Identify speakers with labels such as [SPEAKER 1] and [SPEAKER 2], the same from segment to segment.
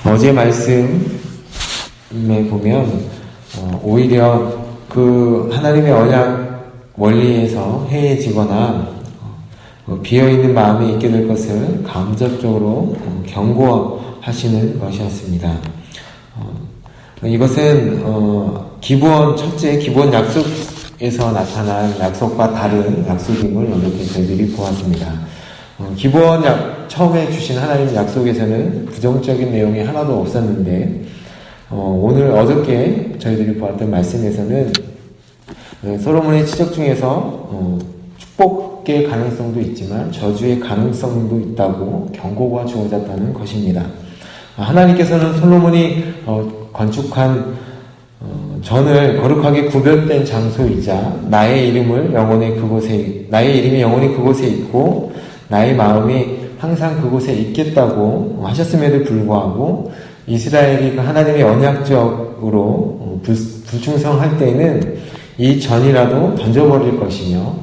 [SPEAKER 1] 어제 말씀에 보면 오히려 그 하나님의 언약 원리에서 해이해지거나 비어있는 마음이 있게 될 것을 간접적으로 경고하시는 것이었습니다. 이것은 첫째 기본 약속에서 나타난 약속과 다른 약속임을 이렇게 저희들이 보았습니다. 처음에 주신 하나님 약속에서는 부정적인 내용이 하나도 없었는데 오늘 어저께 저희들이 보았던 말씀에서는 솔로몬의 지적 중에서 축복의 가능성도 있지만 저주의 가능성도 있다고 경고가 주어졌다는 것입니다. 하나님께서는 솔로몬이 건축한 전을 거룩하게 구별된 장소이자 나의 이름이 영원히 그곳에 있고 나의 마음이 항상 그곳에 있겠다고 하셨음에도 불구하고 이스라엘이 하나님의 언약적으로 불충성할 때에는 이 전이라도 던져버릴 것이며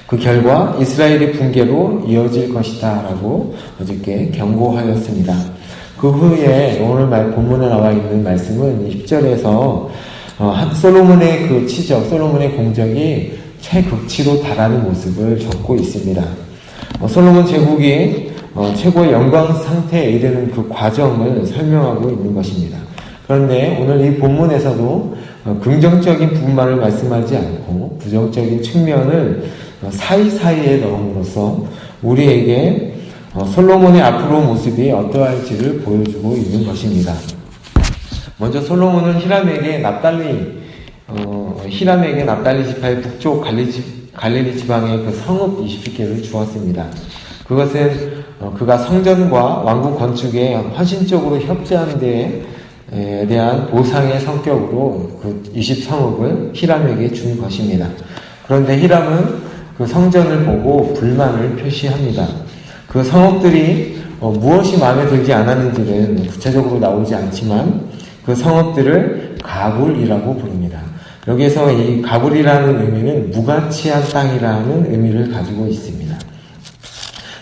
[SPEAKER 1] 그 결과 이스라엘의 붕괴로 이어질 것이다 라고 어저께 경고하였습니다. 그 후에 오늘 본문에 나와 있는 말씀은 10절에서 솔로몬의 솔로몬의 공적이 최극치로 달하는 모습을 적고 있습니다. 솔로몬 제국이 최고의 영광 상태에 이르는 그 과정을 설명하고 있는 것입니다. 그런데 오늘 이 본문에서도 긍정적인 부분만을 말씀하지 않고 부정적인 측면을 사이사이에 넣음으로써 우리에게 솔로몬의 앞으로 모습이 어떠할지를 보여주고 있는 것입니다. 먼저 솔로몬은 히람에게 납달리 지파의 북쪽 갈릴리 지방의 그 성읍 20개를 주었습니다. 그것은 그가 성전과 왕궁 건축에 헌신적으로 협조한 데에 대한 보상의 성격으로 그 20성읍을 히람에게 준 것입니다. 그런데 히람은 그 성전을 보고 불만을 표시합니다. 그 성읍들이 무엇이 마음에 들지 않았는지는 구체적으로 나오지 않지만 그 성읍들을 가불이라고 부릅니다. 여기에서 이 가불이라는 의미는 무가치한 땅이라는 의미를 가지고 있습니다.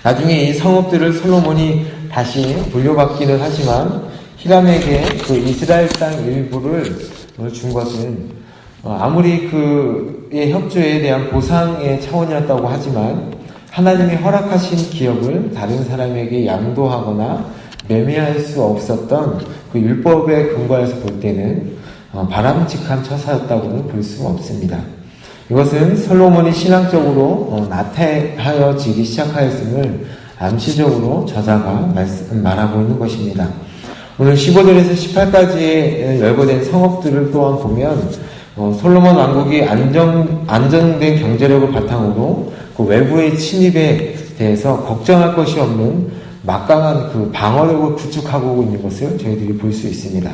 [SPEAKER 1] 나중에 이 성읍들을 솔로몬이 다시 물려받기는 하지만 히람에게 그 이스라엘 땅 일부를 준 것은 아무리 그의 협조에 대한 보상의 차원이었다고 하지만 하나님이 허락하신 기업을 다른 사람에게 양도하거나 매매할 수 없었던 그 율법에 근거해서 볼 때는 바람직한 처사였다고는 볼 수가 없습니다. 이것은 솔로몬이 신앙적으로 나태하여지기 시작하였음을 암시적으로 저자가 말하고 있는 것입니다. 오늘 15절에서 18까지의 열거된 성읍들을 또한 보면 솔로몬 왕국이 안정된 경제력을 바탕으로 그 외부의 침입에 대해서 걱정할 것이 없는 막강한 그 방어력을 구축하고 있는 것을 저희들이 볼 수 있습니다.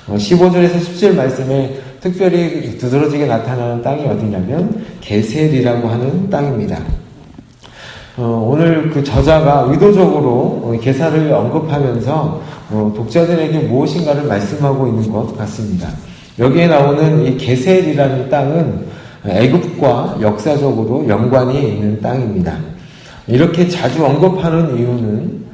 [SPEAKER 1] 15절에서 17절 말씀에 특별히 두드러지게 나타나는 땅이 어디냐면 게셀이라고 하는 땅입니다. 오늘 그 저자가 의도적으로 게살을 언급하면서 독자들에게 무엇인가를 말씀하고 있는 것 같습니다. 여기에 나오는 이 게셀이라는 땅은 애굽과 역사적으로 연관이 있는 땅입니다. 이렇게 자주 언급하는 이유는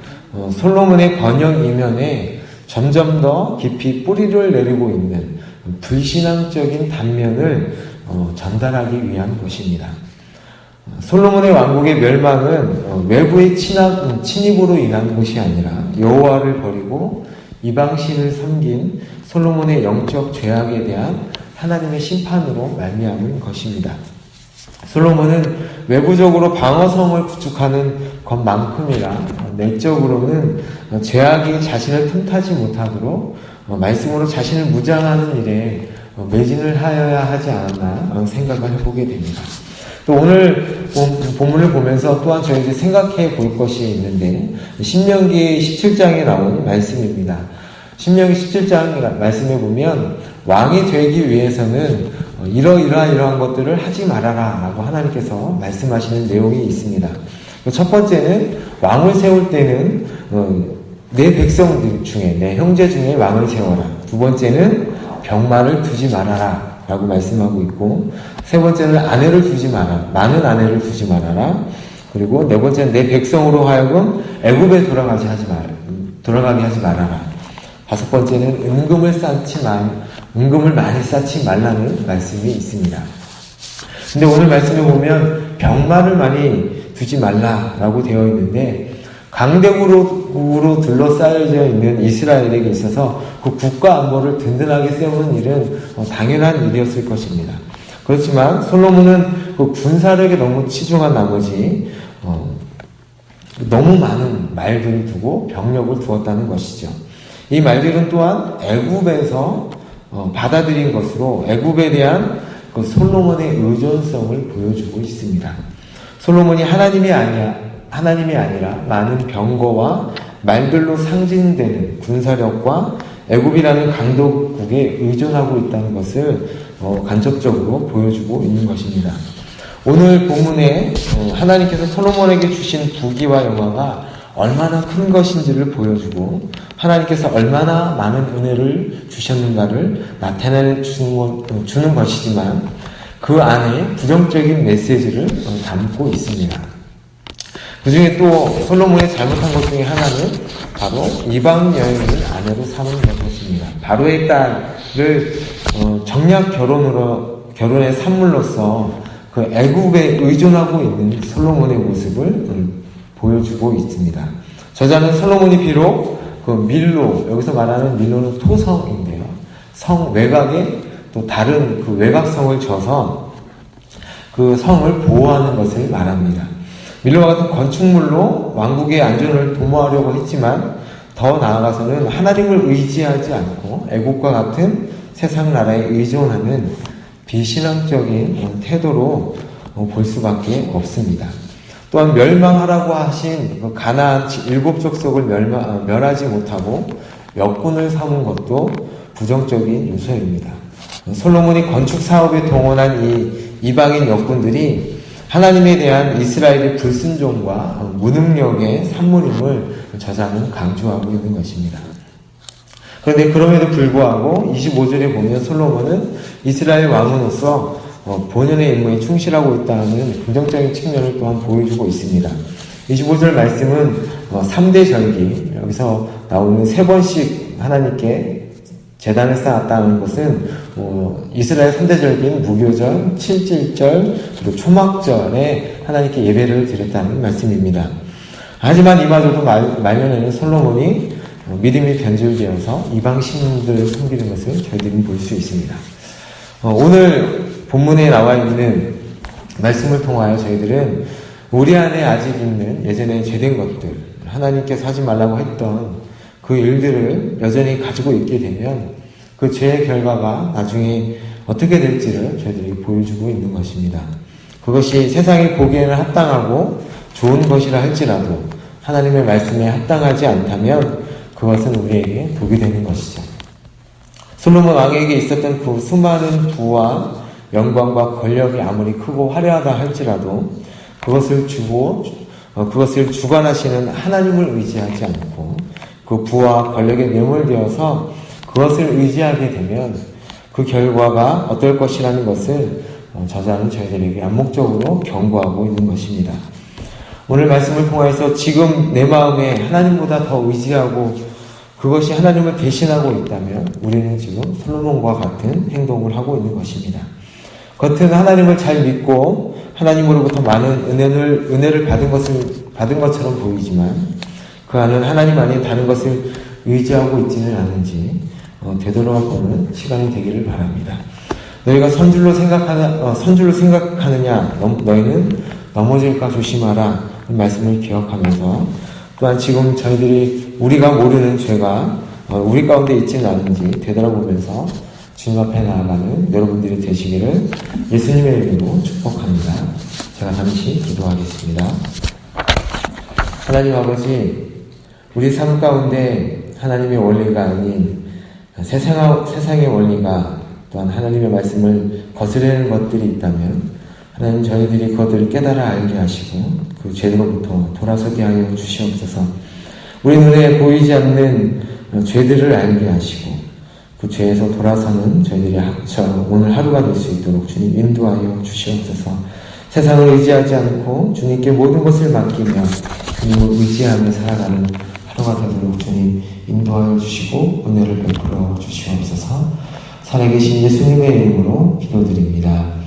[SPEAKER 1] 솔로몬의 번영 이면에 점점 더 깊이 뿌리를 내리고 있는 불신앙적인 단면을 전달하기 위한 것입니다. 솔로몬의 왕국의 멸망은 외부의 침입으로 인한 것이 아니라 여호와를 버리고 이방신을 섬긴 솔로몬의 영적 죄악에 대한 하나님의 심판으로 말미암은 것입니다. 솔로몬은 외부적으로 방어성을 구축하는 것만큼이나 내적으로는 죄악이 자신을 틈타지 못하도록 말씀으로 자신을 무장하는 일에 매진을 하여야 하지 않았나 생각을 해보게 됩니다. 또 오늘 본문을 보면서 또한 저희들이 생각해 볼 것이 있는데 신명기 17장에 나온 말씀입니다. 신명기 17장 말씀에 보면 왕이 되기 위해서는 이러한 것들을 하지 말아라 라고 하나님께서 말씀하시는 내용이 있습니다. 첫 번째는 왕을 세울 때는 내 백성들 중에 내 형제 중에 왕을 세워라. 두 번째는 병마를 두지 말아라 라고 말씀하고 있고, 세 번째는 아내를 두지 마라. 많은 아내를 두지 말아라. 그리고 네 번째는 내 백성으로 하여금 애굽에 돌아가게 하지 말아라. 다섯 번째는 은금을 많이 쌓지 말라는 말씀이 있습니다. 근데 오늘 말씀에 보면 병마를 많이 두지 말라라고 되어 있는데, 강대국으로 둘러싸여져 있는 이스라엘에게 있어서 그 국가 안보를 든든하게 세우는 일은 당연한 일이었을 것입니다. 그렇지만 솔로몬은 그 군사력에 너무 치중한 나머지 너무 많은 말들을 두고 병력을 두었다는 것이죠. 이 말들은 또한 애굽에서 받아들인 것으로 애굽에 대한 그 솔로몬의 의존성을 보여주고 있습니다. 솔로몬이 하나님이 아니라 많은 병거와 말들로 상징되는 군사력과 애굽이라는 강도국에 의존하고 있다는 것을 간접적으로 보여주고 있는 것입니다. 오늘 본문에 하나님께서 솔로몬에게 주신 부귀와 영화가 얼마나 큰 것인지를 보여주고 하나님께서 얼마나 많은 은혜를 주셨는가를 나타내 주는 것이지만 그 안에 부정적인 메시지를 담고 있습니다. 그 중에 또 솔로몬이 잘못한 것 중에 하나는 바로 이방 여인을 아내로 삼은 것이었습니다. 바로의 딸을 정략 결혼의 산물로서 그 애굽에 의존하고 있는 솔로몬의 모습을 보여주고 있습니다. 저자는 솔로몬이 비록 그 밀로, 여기서 말하는 밀로는 토성인데요. 성 외곽에 또 다른 그 외곽성을 져서 그 성을 보호하는 것을 말합니다. 밀로와 같은 건축물로 왕국의 안전을 도모하려고 했지만 더 나아가서는 하나님을 의지하지 않고 애국과 같은 세상 나라에 의존하는 비신앙적인 태도로 볼 수밖에 없습니다. 또한 멸망하라고 하신 그 가나안 7족속을 멸하지 못하고 역군을 삼은 것도 부정적인 요소입니다. 솔로몬이 건축 사업에 동원한 이 이방인 역군들이 하나님에 대한 이스라엘의 불순종과 무능력의 산물임을 저자는 강조하고 있는 것입니다. 그런데 그럼에도 불구하고 25절에 보면 솔로몬은 이스라엘 왕으로서 본연의 임무에 충실하고 있다는 긍정적인 측면을 또한 보여주고 있습니다. 25절 말씀은 3대 절기, 여기서 나오는 3번씩 하나님께 제단을 쌓았다는 것은 이스라엘 3대 절기인 무교절, 칠칠절, 그리고 초막절에 하나님께 예배를 드렸다는 말씀입니다. 하지만 이마저도 말년에는 솔로몬이 믿음이 변질되어서 이방 신들을 섬기는 것을 저희들이 볼 수 있습니다. 오늘 본문에 나와 있는 말씀을 통하여 저희들은 우리 안에 아직 있는 예전에 죄된 것들, 하나님께서 하지 말라고 했던 그 일들을 여전히 가지고 있게 되면 그 죄의 결과가 나중에 어떻게 될지를 저희들이 보여주고 있는 것입니다. 그것이 세상이 보기에는 합당하고 좋은 것이라 할지라도 하나님의 말씀에 합당하지 않다면 그것은 우리에게 독이 되는 것이죠. 솔로몬 왕에게 있었던 그 수많은 부와 영광과 권력이 아무리 크고 화려하다 할지라도 그것을 주관하시는 하나님을 의지하지 않고 그 부와 권력에 매몰되어서 그것을 의지하게 되면 그 결과가 어떨 것이라는 것을 저자는 저희들에게 암묵적으로 경고하고 있는 것입니다. 오늘 말씀을 통해서 지금 내 마음에 하나님보다 더 의지하고 그것이 하나님을 대신하고 있다면 우리는 지금 솔로몬과 같은 행동을 하고 있는 것입니다. 겉은 하나님을 잘 믿고 하나님으로부터 많은 은혜를 받은 것처럼 보이지만 그 안은 하나님 아닌 다른 것을 의지하고 있지는 않은지 되돌아보는 시간이 되기를 바랍니다. 너희가 선줄로 생각하느냐 너희는 넘어질까 조심하라 말씀을 기억하면서 또한 지금 저희들이 우리가 모르는 죄가 우리 가운데 있지는 않은지 되돌아보면서 주님 앞에 나아가는 여러분들이 되시기를 예수님의 이름으로 축복합니다. 제가 잠시 기도하겠습니다. 하나님 아버지, 우리 삶 가운데 하나님의 원리가 아닌 세상의 원리가 또한 하나님의 말씀을 거스르는 것들이 있다면 하나님 저희들이 그것들을 깨달아 알게 하시고 그 죄로부터 돌아서게 하여 주시옵소서. 우리 눈에 보이지 않는 죄들을 알게 하시고 그 죄에서 돌아서는 저희들이 오늘 하루가 될 수 있도록 주님 인도하여 주시옵소서. 세상을 의지하지 않고 주님께 모든 것을 맡기며 주님을 의지하며 살아가는 하루가 달성하도록 주님 인도하여 주시고 은혜를 베풀어 주시옵소서. 살아계신 예수님의 이름으로 기도드립니다.